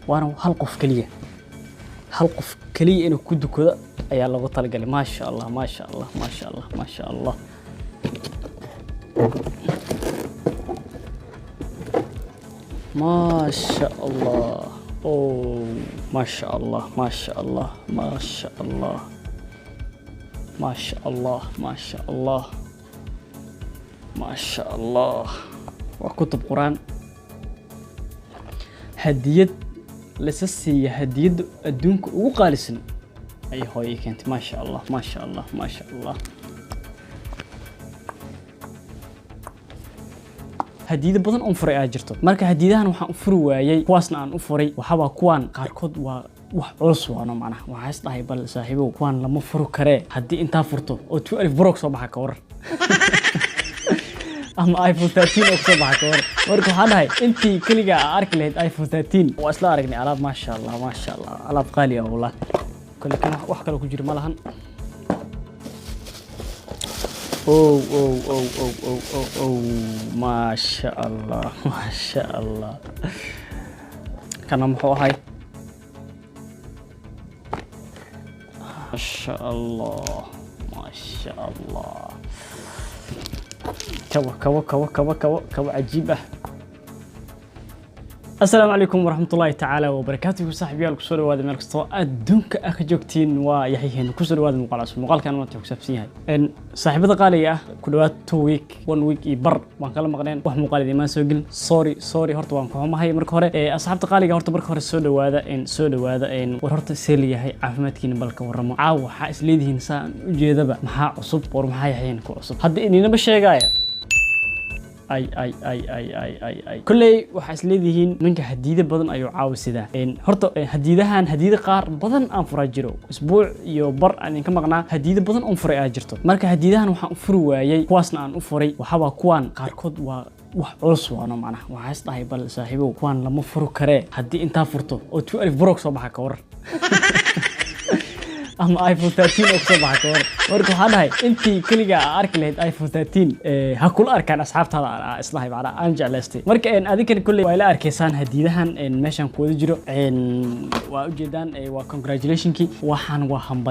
وانا هل قف كلية إنه كده كده أي الله قطع قال ما شاء الله ما شاء الله ما شاء الله ما شاء الله ما شاء الله أوه ما شاء الله ما شاء الله ما شاء الله ما شاء الله ما شاء الله ما شاء الله وكتب قرآن هدية لسه هدية الدنك وقالسن أي هاي كانت ما شاء الله ما شاء الله ما شاء الله هدية بدن أنفري أجرته مركا هديدهان وحن أنفروايي كواسنا عن أنفري وحبا كوان قاركود وعرس وانا معناه وحاس طاهي بل صاحبه كوان لما فرو كري هدي انتا فرتو او 12 بروك صباح كور أما آيفون 13 أو صباح كور مركو هذا أنتي كليجا أرك لهاد آيفون 13 وأصلا أركني على ما شاء الله ما شاء الله على غالية والله كل كنا وحكي لو كجير مالهن أوه أوه أوه أوه أوه أوه أوه ما شاء الله ما شاء الله كان محو هاي ما شاء الله ما شاء الله كوا عجيبة. السلام عليكم ورحمة الله تعالى وبركاته صاحبي الكسور وهذا من القصة الدنك أخجوكتين ويحيهن كسور وهذا المقال كان ما تكسب فيها إن صاحبة قالية كل وقت 2 ويك 1 ويك يبر وانقال مقالين وح مقال دي ما سوقل سوري هرت وانكم هاي مركورة أصحاب قالية هرت مركورة سود وهذا إن ورهرت سيلية هي عفمتكين بالك ورمو عاو حاس ليده إنسان جذبة محا عصب ورمحا يحيهن كعصب حد إني نبشة جاية أي كلي وحاس ليدهين منك هديدة بدن أيو عاوز ده إن هرتو هديدة قار بدن أنفر أجرو أسبوع يوبر أن كم قناة هديدة بدن أنفر أجرتو مرك هديدهان وحنفروا يي كواسنا عن أنفري وحوا كوان قاركود وعرس وانا معناه وحاس طاهي بل صاحبه كوان لما فرو كري هدي انتا فرتو او 12 بروك صباح كور أما آيفون 13 أو صباح كور مركو هذا أنتي كليجا أرك لهاد آيفون 13 هكول أركان أصحاب هذا إصلاحي بعد أنجع لستي مركا إن هذيك كل ويلا أركيسان هديدهن إن ماشان كود جرو إن وأوجدان وكونغراتيليشن كي وهم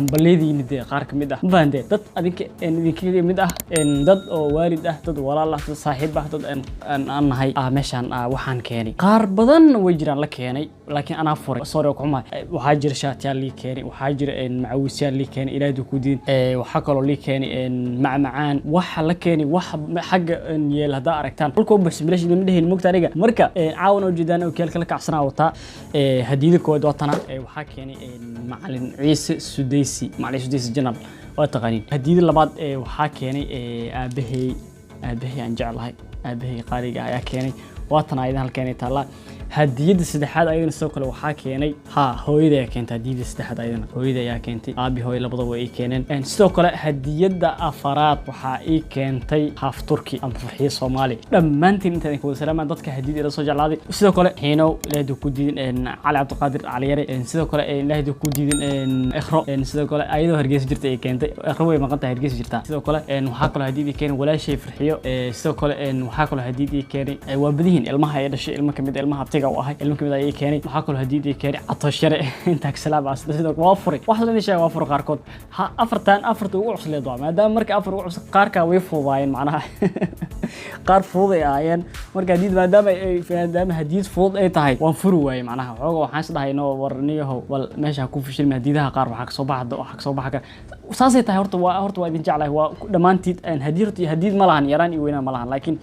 بليدي ندي قارك مده فاندي دت هذيك إن ذيك مده إن دت والد دت ولا الله صاحب دت إن أنا هاي ماشان وحن كاني قار بدن ويجران لك يعني لكن أنا فرق صار وكم وحاجر شات ياللي كاني حاجر إن معوسيان اللي كان إلى دكودين وحكروا اللي كان إن معان وح لكاني وح حق إن يلهدا أركتان كلكم بس بلاش من ده المقترجة مركا عاونوا جدا وكيل كلك عصنا وطا هديد كود وطنا وحكيني معلن عيسى السديسي معلش السديسي جنرال وتقنين هديد اللي بعد وحكيني أبهي أنجع الله أبهي قاريجا يا كاني وطنا أيضا هالكاني تلا هديد السدحات أيضا السوق لو حكيني هويدا كانت هديد السدحات أيضا هويدا يا كانتي أبي هوي لبضوا إيه كانن إن السوق لا هديد أفراد وحقيقي كانتي هاف تركي أم فرحية صومالي لما أنت نقول سلام ضدك هديد إلى صوج العادي السوق لا هنا لا دكودين إن علي عبد القادر على يري إن السوق لا لا دكودين إن إخرو إن السوق لا أيضا هرجيس جرت إيه كانتي إخروي ما قلت هرجيس جرتا السوق لا إن وحاكل هديد كان ولا شيء فرحية السوق لا إن وحاكل هديد كان وبدين المها هذا الشيء المكمل المها بتيجا وهاي المكمل أي كاني وحاكل هديد كان عطشرة أنت كسلاب عس ده وافري واحد من الشيء وافر قاركود أفرت وعص لضوء ما دام مرك أفر وعص قارك ويفوضين معناها قار فوضي عين مرك هديد ما دام هديد فوض أي تهاي وافروا وين معناها عقو حاسس ده إنه ورنيه هو والماشي هكون في شيء هديدها قار وحق صباح ده وحق صباح كا وساسي تهاي هرت وين جعله هو دمانتي إن هديد ملهن يراني وين ملهن لكن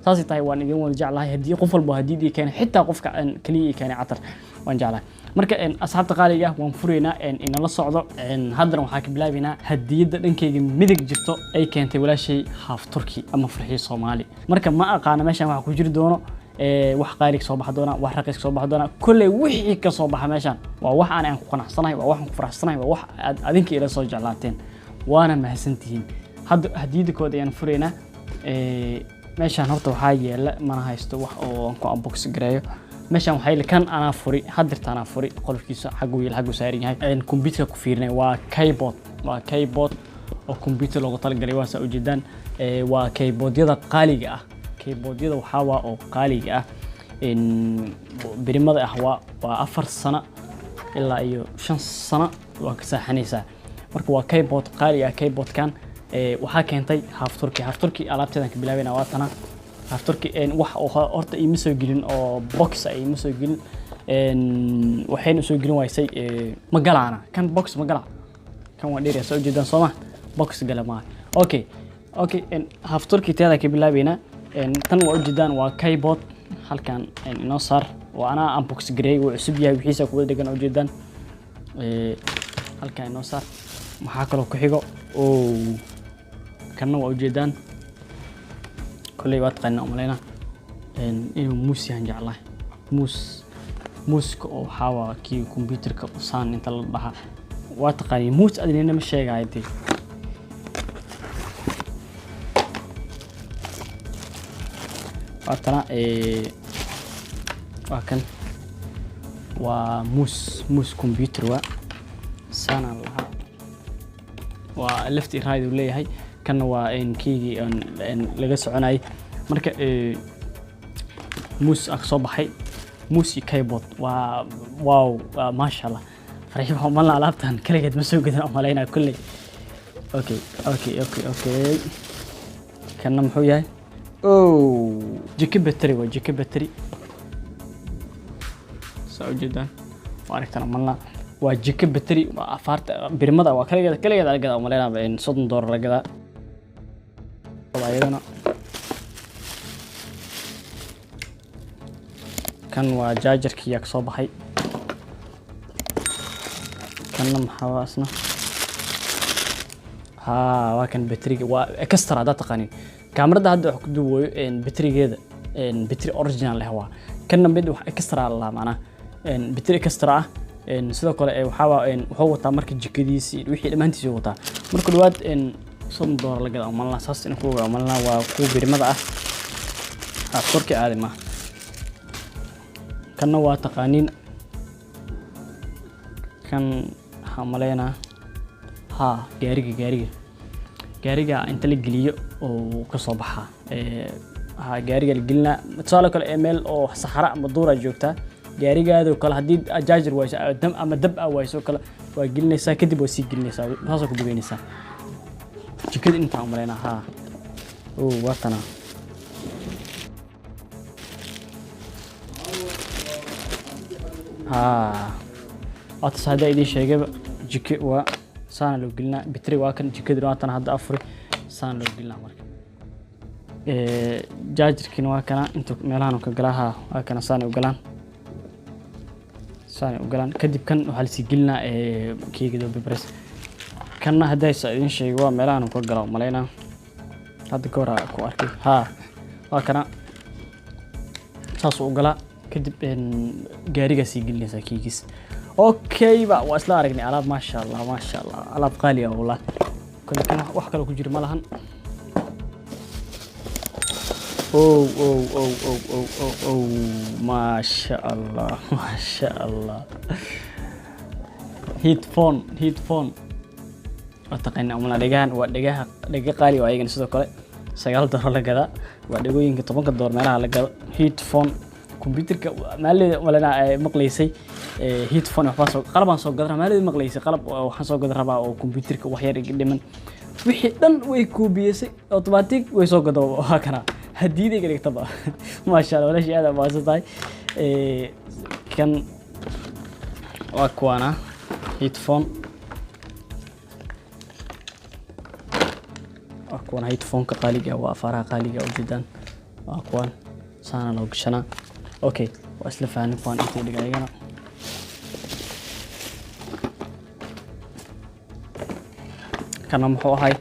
ساسي تهاي وان يقول جعله هديد قفل بهديد كان حتى قف كان كلي كان عطر وان جعله marka in asxaabta qaaliga waan fureyna in la socdo in hadana waxa ka bilaabina hadiyada dhankeyga midig jirto ay keentay walaashay haaf turki ama farxii Soomaali marka ma aqaan meeshan waxa ku jiri doono wax qaaliga soo baxdo doona wax raqiis soo baxdo doona kulli wixii ka soo baxa meeshan waa wax aan ku qanacsanahay waa wax ku faraxsanahay waa wax adinka ila soo jeclaateen waana mahadsantihiin hadiyada kood ayaan fureyna meeshan horta waxa yeela mana haysto wax oo ku unbox gareeyo ماشان وحيل كان أنا فري حضرت أنا فري قلت كيس حقو سعرين هاي الكمبيوتر كفيرنا وكيبورد الكمبيوتر لو طلع قريبا سأو جدا وكيبورد يدا قالية كيبورد يدا وحوا أو قالية إن birimada ah waa 4 sano ilaa iyo 5 sano waa ka saaxanaysaa marka waa keyboard qaali ah keyboard kan waxa keentay half turkey alaabteedan ka bilaabina waa tana half turkey wax oo horta ima soo gelin oo box ay ima soo gelin waxayna soo gelin waysay ma galaana kan box ma gala kan waa dheer soo jeedan Soomaa box gala ma okay half turkey teeda ka bilaabina tan waa ujeedaan waa keyboard halkan inoo saar وانا unbox grey وعصب yahay wixiisa ku wada degan ujeedaan halka inoo saar maxaa kale ku xigo oo kana waa ujeedaan kulay waad qana umaleyna inuu muus yahan jeclaa muuska oo xawa ki computerka usaan inta la dhaha waa taqaani muus adina ma sheegaytay atana وكان وموس كمبيوتر سانا لها ولفتي رايد ولي هاي كان وين كيجي ان لغا سكوناي marka موس اك soo baxay موس keyboard واو ما شاء الله فرحي ما لا alaabtan kaligeed ma soo gadan umaleynaa kulli okay kana muxuu yahay jiki battery جدا واركتنا مالنا وجيك بتري افارت برمدا وكليgeeda algada umaleyna in $30 lagada waayadana kan waa jaajarkii yak soo baxay kana maxaasna waa kan bateriga waa extra dad taqaani kaamirada hadda wax ku duubayo baterigeeda battery original leh waa kana mid wax extra la maana battery extra sidoo kale wuxuu wataa marka jikadiisi wixii dhamaantiisa wataa marka dhawaad $30 laga amalna saas in ku amalna waa ku birimada ah turki aadima kana waa taqaaniin kan hamaleyna gaariga inta la geliyo oo ka soo baxa gaariga la gelina tusaale kale email oo saxara ama duura joogta gaarigaadu kala hadii jaajar wayso ama dab wayso kala waa gelinaysa kadib waa sii gelinaysa taas ku dugeynaysa jikada inta umaleyna watana atasada idin sheegay jike waa saan loo gelina battery waa kan jikada watana hadda afur saan loo gelina marka jaajarkina waa kana inta meelahan ka galaha waa kana saan u galaan kadib kan waxa la sii gelina keegada bibres kana haday idin sheego waa meelahan ku galo maleyna hadda goora ku arkay waa kana saas u gala kadib gaariga sii gelinaysa keegis okay ba waa isla aragnay alaab ma sha Allah alaab qaali ah wallah kulli kana wax kale ku jira malahan ما شاء الله headphone وتقننا ومن دغه قالي وايغن sidoo kale $9 la gada waa dhagooyinka $10 meelaha la gado headphone computerka maalida walana ay maqleysay headphone waxba qalabaan soo gadana maalida maqleysay qalab waxaan soo gadan rabaa oo computerka wax yar iga dhiman wixii dhan way kuubiyay automatic way soo gado waa kana هديدي قال طبعا ما شاء الله ولا شيء هذا باسطاي كان واكوانا هيدفون كقاليجا وافارها قاليجا جدا واكوان سانا لو قشنا اوكي واسلفاني فان انتي دقايقنا كان محو هاي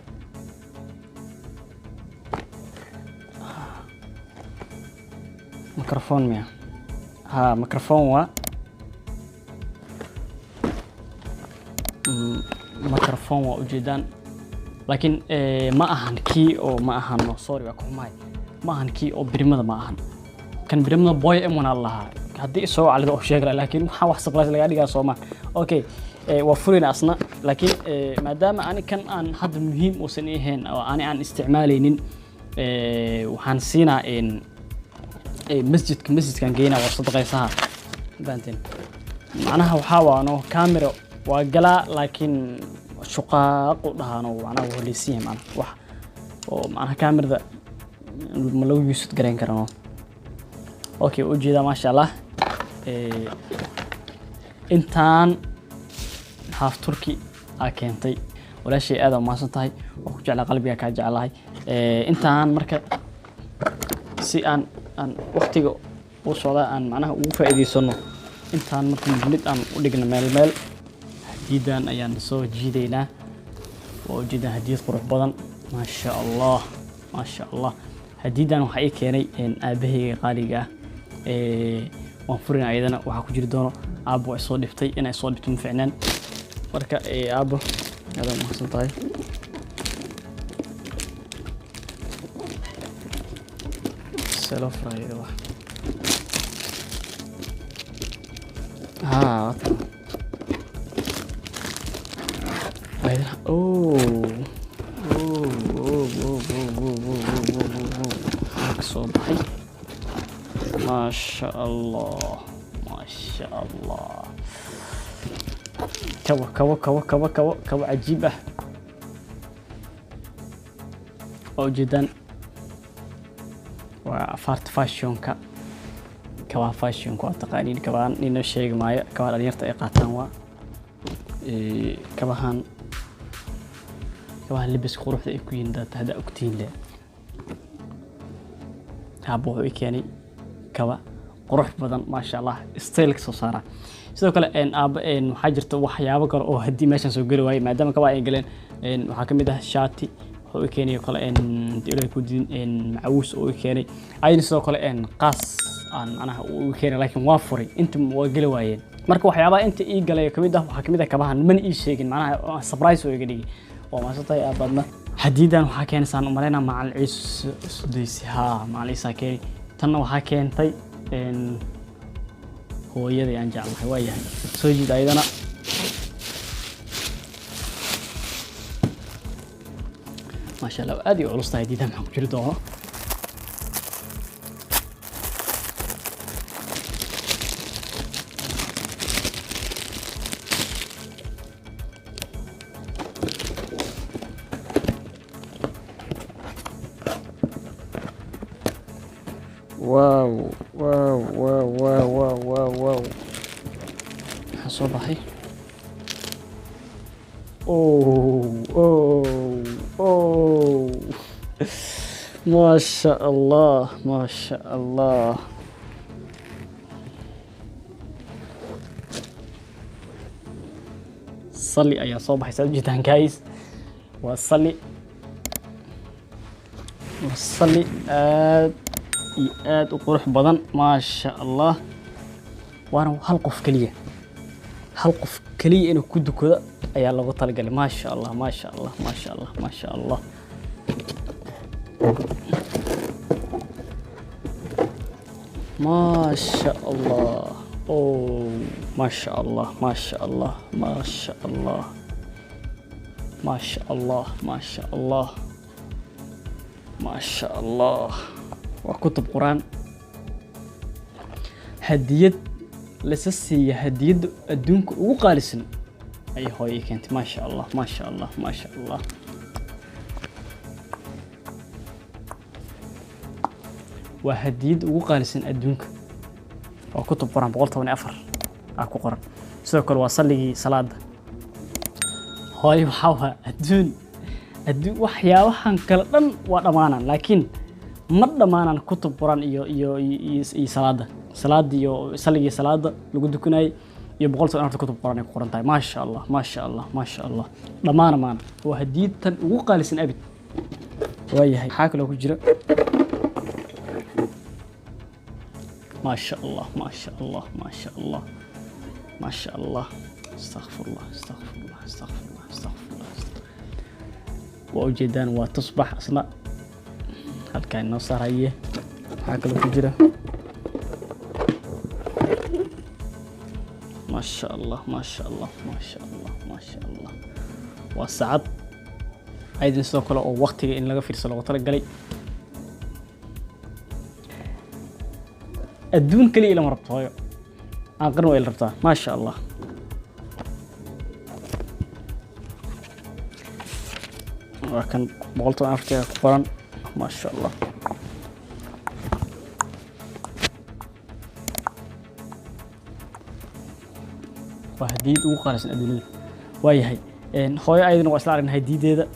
ميكروفون ميا ميكروفون ميكروفون وجدان لكن ما أهان كي أو ما أهان سوري وكماي ما أهان كي أو بريمة ما أهان كان بريمة بوي أمون الله هدي سو على ذو شيء لكن ما وحسب لازم لقى دي صوما أوكي وفرنا أصلا لكن ما دام أنا كان عن حد مهم وسنيهن أو أنا عن استعمالين وحنسينا إن مسجد كان جينا وصدق يسها بانتين معناها وحاوانو كاميرا وقلا لكن شقاق ودهانو معناها وليسيه معناها وح ومعناها كاميرا ذا ملو يوسد قرين كرانو اوكي وجيدا ما شاء الله انتان هاف تركي اكينتي ولا شيء هذا ما سنتهي وكجعل قلبي كا جعلهي انتان marka si aan waqtiga u socda aan macnaha ugu faa'iideysano intaan marka mid aan u dhigno meel hadiidan ayaan soo jiideynaa oo jida hadiid qurux badan ma sha Allah hadiidan waxa ay keenay aabahayga qaaliga waan furin ayadana waxa ku jiri doono aabo ay soo dhiftay inay soo dhifto fiicnaan marka aabo هذا ما حصل طيب سلف راي واحد صبحي ما شاء الله ما شاء الله كوا عجيبة أو جدا وفارت فاشيون كوا فاشيون كوا تقاليد كمان نينو شيء معي كوا اليرت إقاتان كواهن لبس خروف إكوين ده هذا أكتين له هابوه إكياني كوا قروح بدن ما شاء الله ستايلك صارا sidoo kale waxa jirta waxyaabo kale oo hadii meeshan soo gali waayay maadaama ka ay galeen waxa kamid ah shaati oo keenay kale ilaahay ku diin macaws oo keenay ayna sidoo kale qaas aan anaha uu keenay laakiin waa furay inta waa gali waayeen marka waxyaabaha inta ii galay kamid ah waxa kamid ah kabahan man ii sheegin macnaha surprise oo iga dhigi oo ma soo aabadna hadiidan waxa keenaysan u maleena macal ciis sudaysi macal isa keenay tan waxa keentay hooyadii aan jeclahay waa yahay soo jiid ayadana ما شاء الله ادي علوس تاي ديدا maxaan ku jiri doono واو صباحي اوه ما شاء الله ما شاء الله صلي يا صباحي سجدان جايز وصلي aad u qurux badan ma sha Allah waana hal qof kaliya inuu ku dukado ayaa lagu talagalay ma sha Allah ma sha Allah ma sha Allah ma sha Allah ما شاء الله اوه ما شاء الله ما شاء الله ما شاء الله ما شاء الله ما شاء الله ما شاء الله وكتب قرآن هدية لسه هدية الدنك وقالسن أي هاي كانت ما شاء الله ما شاء الله ما شاء الله وهدية وقالسن الدنك وكتب قرآن بقول طبعا أفر أكو قرآن سوكر وصلي صلاة هاي وحوها الدون وحيا وحن كلام ودمانا لكن ما دمانا كتب قرآن iyo salaada iyo saligii salaada lagu dukanay iyo boqol sano kutub quraan ay qoran tahay ma sha Allah ma sha Allah ma sha Allah dhamaana maan waa hadiitan ugu qaalisan abid waayahay waxa kale ku jira ما شاء الله ما شاء الله ما شاء الله ما شاء الله استغفر الله استغفر الله استغفر الله استغفر الله وجدان وتصبح اصلا هل كان نصر هي حاجه ku jira ما شاء الله ما شاء الله ما شاء الله ما شاء الله وسعد ايضا sidoo kale oo waqtiga in laga fiirsado loo tala galay adduun kaliya ila marabtooyo عقرن ويل ربطة ما شاء الله وكان بغلطة عرفتها كبرا ما شاء الله وهديد وقارس الأدلة وهي هاي هاي أيضا وأسلع إن هديد هذا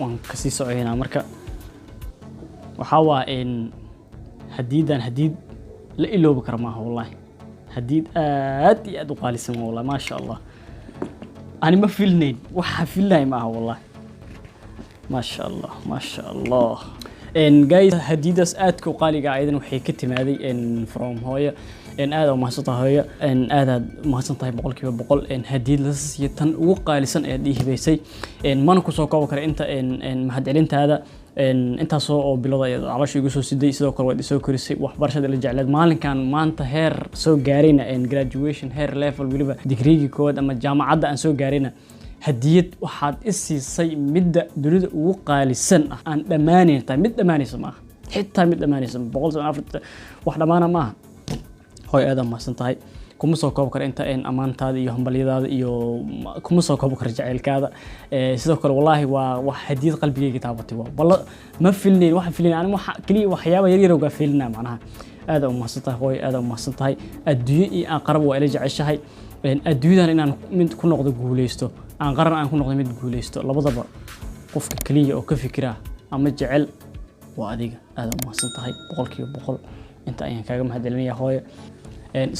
وان كسي سعينا مركا وحاوا إن هديدا هديد لا إلو بكر معه والله هديد آدي أدو قالي سماه والله ما شاء الله أنا ما فيلنين وح فيلناي معه والله ما شاء الله ما شاء الله إن جاي هديدس آدكو قالي قاعدين وحكيت هذه إن فروم هوية إن آد ومحسنتها هوية إن آد محسنتها بقول كيف بقول إن هديد لسه يتن وقالي سن أديه بيسي إن ما نكسو كوكر أنت إن مهدعين هذا إن أنت سو بلوضة علاش يقصوا سيدي سو كروي سو كرسي وحبرشة اللي جعلت مالن كان ما أنت هير سو جارينا إن graduation هير level وليبا ديجري كود أما الجامعة عدا أن سو جارينا هديت waxaad isiisay midda dunida ugu qaalisan ah aan dhamaanayn tahay mid dhamaanaysa ma xitaa mid dhamaanaysa 140 wax dhamaana ma hooy aad ma san tahay kuma soo koob kar inta in amaantaada iyo hambaliyadaada iyo kuma soo koob kar jaceelkaada sidoo kale wallahi waa wax hadiyad qalbigayga taabatay bal ma filneen wax filneen aan wax kaliya waxyaabo yar yar uga filnaa macnaha aad ma san tahay hooy aad ma san tahay adduunyo iyo aan qarab waa ila jeceshahay adduunyadan inaan mid ku noqdo guuleysto aan qaran aan ku noqdo mid guuleysto labadaba qofka kaliya oo ka fikira ama jecel waa adiga aad ma san tahay 100% inta ayaan kaaga mahadcelinayaa hooyo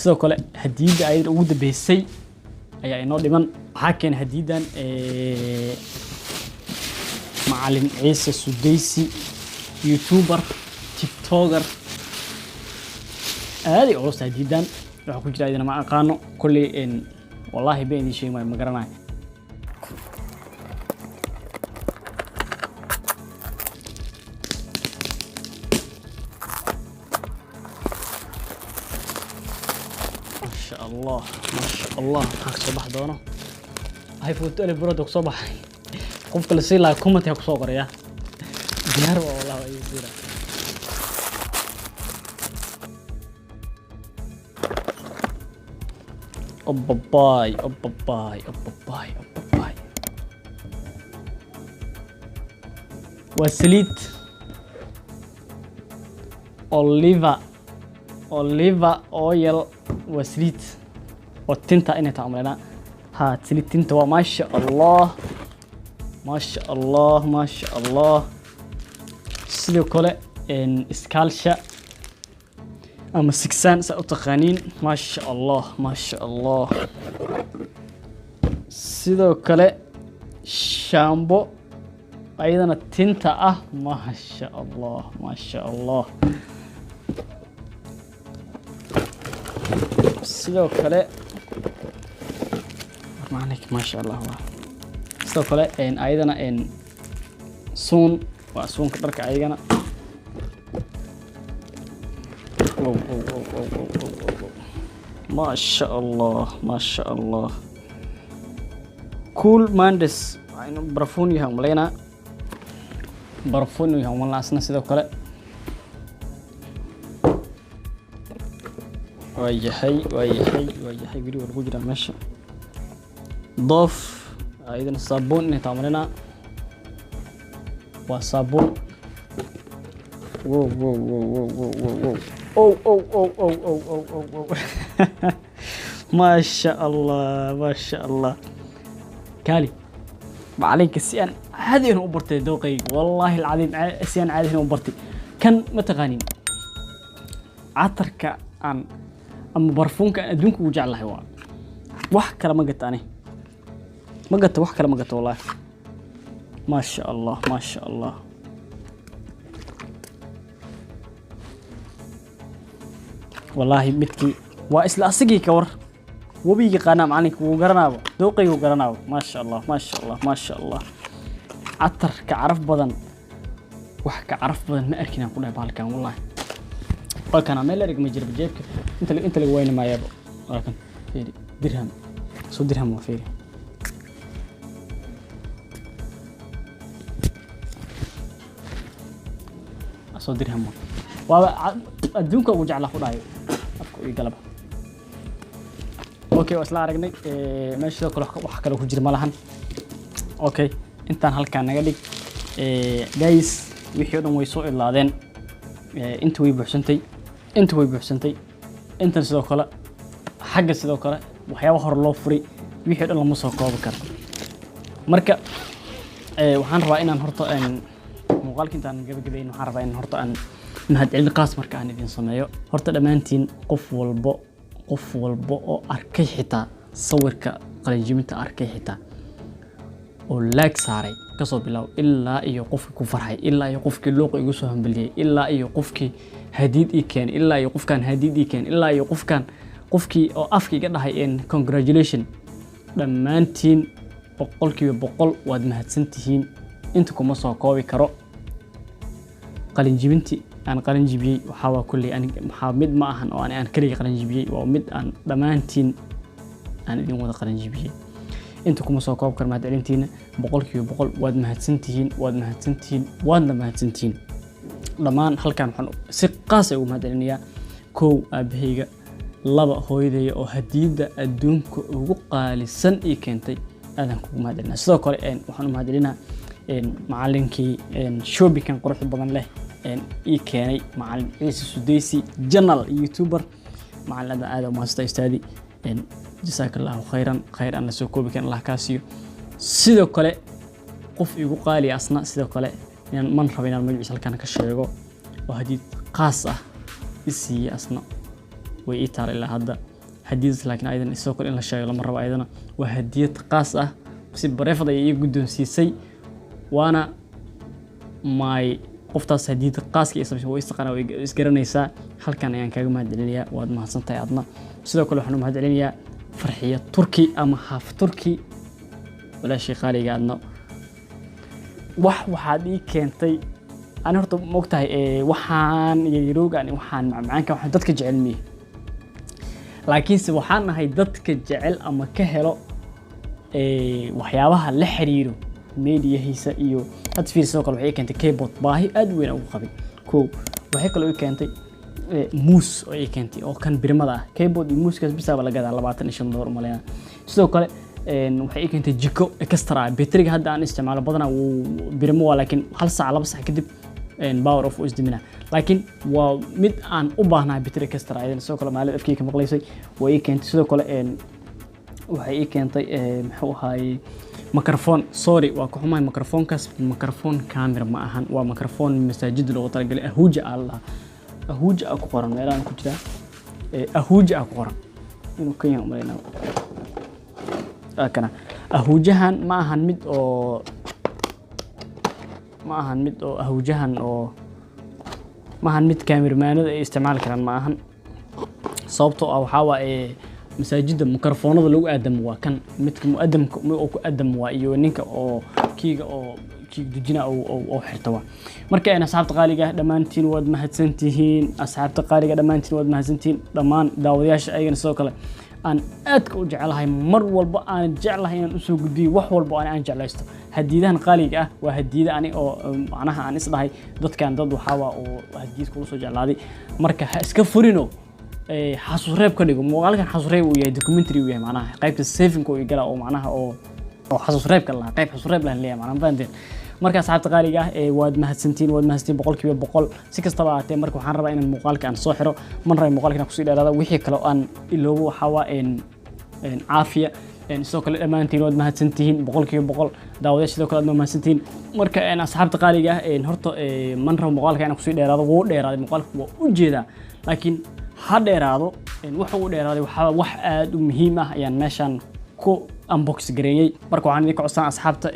sidoo kale hadiyada ay ugu dambeysay ayaa inoo dhiman waxa keen hadiyadan macallin Ciise Sudaysi youtuber tiktoker aadi oo hadiyadan waxa ku jira idina ma aqaano kulli in wallahi been idin sheegay ma garanayo الله ما شاء الله حق صباح دونه هاي فوتو لي برودك صباح قفك لسي لا كومنت يا كسو قريا ديار والله اي ديار باي باي باي باي وسليت اوليفا اويل وسليت والتنتا إنها تعملنا ها تسليت تنتا وما شاء الله ما شاء الله ما شاء الله سليو كله إن إسكالشة أما سكسان سأتقانين ما شاء الله ما شاء الله سليو كله شامبو أيضا التنتا ما شاء الله ما شاء الله sidoo kale warmaanك ما شاء الله sidoo kale ayadana suun waa suunka dharka ayagana ما شاء الله ما شاء الله cool mandes aynu barfuun yahay umaleena barfuun yahay umalaasna sidoo kale ويحي قولي ورقو جدا ماشي ضاف ايضا الصابون اللي تعملنا والصابون أو. ما شاء الله ما شاء الله كالي عليك السيان هذه هنا أبرتي دوقي والله العظيم السيان عادي هنا أبرتي كان متغانين عطرك عن أما برفونك أدونك وجع الله هوا وح كلا ما قلت أنا ما قلت وح كلا ما قلت والله ما شاء الله ما شاء الله والله بتكي وإسلا أسقي كور وبيجي قنام عنك وقرناو دوقي وقرناو ما شاء الله ما شاء الله ما شاء الله عطر كعرف بدن وح كعرف بدن ما أركنا نقولها بالكان والله بالكان عمال أريك مجرب جيبك انت اللي وين ما يابا ولكن فيري درهم سو درهم وفيري سو درهم وادونك وجع له خداي iyo galab okay waa isla aragnay meesha kale wax kale ku jira malahan okay intaan halkaan naga dhig guys wixii oo dhan way soo ilaadeen inta way buuxsantay inta sidoo kale xagga sidoo kale waxyaabo hor loo furay wixii oo dhan lama soo koobi karo marka waxaan rabaa inaan horta muuqaalka intaan gabagabeyn waxaan rabaa in horta aan mahadcelin qaas marka aan idin sameeyo horta dhammaantiin qof walba oo arkay xitaa sawirka qalinjibinta arkay xitaa oo laag saaray kasoo bilaw ilaa iyo qofkii ku farxay ilaa iyo qofkii looq igu soo hambaliyay ilaa iyo qofkii hadiid ii keen ilaa iyo qofkan hadiid ii keen ilaa iyo qofkii oo afka iga dhahay congratulation dhammaantiin boqolkiiba boqol waad mahadsantihiin inta kuma soo koobi karo qalinjibintii aan qalinjibiyey waxaa waa kulli maxaa mid ma ahan oo aan kaliya qalinjibiyey waa mid aan dhammaantiin aan idin wada qalinjibiyey inta kuma soo koob karo mahadcelintiina boqolkiiba boqol waad mahadsantihiin dhammaan halkaan waxaan si qaas ah ugu mahadcelinayaa kow aabahayga laba hooyadayda oo hadiyada adduunka ugu qaalisan ii keentay aadan kugu mahadcelinaa sidoo kale waxaan u mahadcelinaa macallinkii showbikan quruxda badan leh ii keenay macallin ciise sudeysi channel youtuber macallin aad u mahadsan istaadi jazakallahu khayr aan la soo koobi kan Allah ka siiyo sidoo kale qof igu qaali asna sidoo kale inaan man rabo inaan magaciisa halkaan ka sheego oo hadiyad qaas ah isii asna way ii taar ilaa hadda hadiyad laakiin aydan sidoo kale in la sheego lama rabo ayadana waa hadiyad qaas ah si bareefada ay guddoonsiisay waana my qoftaas hadiyad qaaska ay sameeyay way isqana way isgaranaysaa halkaan ayaan kaaga mahadcelinayaa waad mahadsantahay adna sidoo kale waxaan u mahadcelinayaa farxiya turki ama haaf turki wala shay qaaliga adna waxaad ii keentay aan horta moogtahay waxaan yaroogan waxaan macmaanka waxaan dadka jecel miye laakiin si waxaan nahay dadka jecel ama ka helo waxyaabaha la xiriiro meediyahiisa iyo hadfiirso kale waxay keentay keyboard baahi aad weyn ugu qabay koow waxay kale u keentay muus oo ay keentay oo kan birmada ah keyboard iyo muuskaas bisaaba la gadaa $25 u maleeyaa sidoo kale waxay keentay jiko extra battery hadda aan isticmaalo badana uu birmo waa laakiin hal saac laba saac kadib power off is dimina laakiin waa mid aan u baahnahay battery extra aydan sidoo kale maalin afkii ka maqlaysay way keentay sidoo kale waxay keentay muxuu ahaay microphone sorry waa ku xumahay microphone camera ma ahan waa microphone masaajid loogu talagalay ahuuja ku qoran meelaan ku jira ahuuja ku qoran inuu kan yahay umaleyna kana ahuujahan ma ahan mid oo ahuujahan oo ma ahan mid cameramanada ay isticmaali karaan ma ahan sababtoo ah waxa waa masaajida mikrofoonada lagu aadamo waa kan midka muadamka oo ku aadamo waa iyo ninka oo kiiga dujina oo xirta waa marka aan asxaabta qaaliga dhamaantiin waad mahadsantihiin dhamaan daawadayaasha ayagana sidoo kale aan aadka u jecelahay mar walba aan jecelahay inaan u soo gudbiyo wax walba aan jeclaysto hadiidahan qaaliga ah waa hadiida ani oo macnaha aan isdhahay dadkan dad waxa waa oo hadiid kula soo jeclaaday marka ha iska furino xasuus reeb ka dhigo muuqaalkan xasuus reeb uu yahay documentary uu yahay macnaha qaybta saving oo igala oo macnaha oo xasuus reebka la qayb xasuus reeb la leeyahay macnaha faanteen marka asxaabta qaaliga ah waad mahadsantiin boqolkiiba boqol si kastaba aatee marka waxaan rabaa inaan muuqaalka aan soo xiro man rabay muuqaalkan ku sii dheeraada wixii kale aan iloobo waxa waa caafiya sidoo kale dhammaantiin waad mahadsantihiin boqolkiiba boqol daawadayaasha sidoo kale aad mahadsantihiin marka asxaabta qaaliga ah horta man rabo muuqaalka inaan ku sii dheeraado wuu dheeraaday muuqaalku waa u jeedaa laakiin ha dheeraado waxa uu dheeraaday waxa wax aad u muhiim ah ayaan meeshan ku unbox gareeyay marka waxaan idin ka codsan asxaabta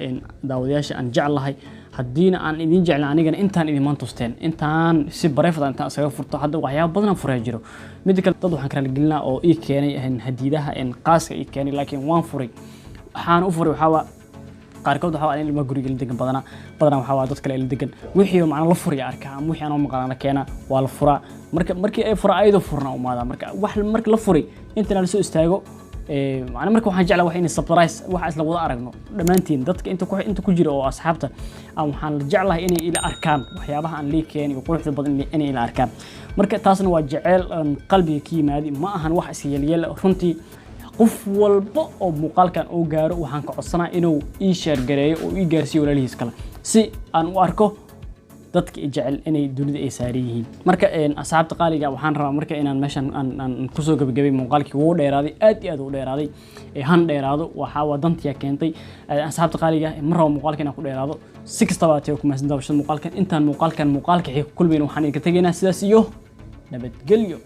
daawadayaasha aan jeclahay haddiina aan idin jeclaan anigana intaan idin maantusteen intaan si bareefada intaan isaga furto hadda waxyaabo badan furay jiro mid kale dad waxaan kala gelinaa oo ii keenay hadiidaha qaaska ii keenay laakiin waan furay waxaan u furay waxa waa qaarkood waxa aan ilma guriga la degan badana waxa waa dad kale la degan wixii macna la furiya arkaa ama wixii aan maqalana keena waa la furaa markii ay furaa ayado furna umaada marka wax markii la furay inta la soo istaago macna marka waxaan jeclahay wax in surprise waxa isla wada aragno dhamaantiin dadka inta ku jira oo asxaabta aan waxaan jeclahay inay ila arkaan waxyaabaha aan leekeen iyo quruxda badan inay ila arkaan marka taasna waa jecel qalbiga ka yimaadi ma ahan wax isyeelyeel runtii qof walba oo muuqaalkan oo gaaro waxaan ka codsanaa inuu ii share gareeyo oo ii gaarsiiyo walaalihiis kale si aan u arko dadka jecel inay dunida ay saariyihiin marka asxaabta qaaliga waxaan rabaa marka inaan meeshan aan ku soo gabagabay muuqaalkii ugu dheeraaday aad iyo aad u dheeraaday han dheeraado waxa wadantiya keentay asxaabta qaaliga mar rabo muuqaalkan ku dheeraado si kastaba aad ku maasan daawashada muuqaalkan intaan muuqaalka kulmayna waxaan idinka tageynaa sidaas iyo nabadgelyo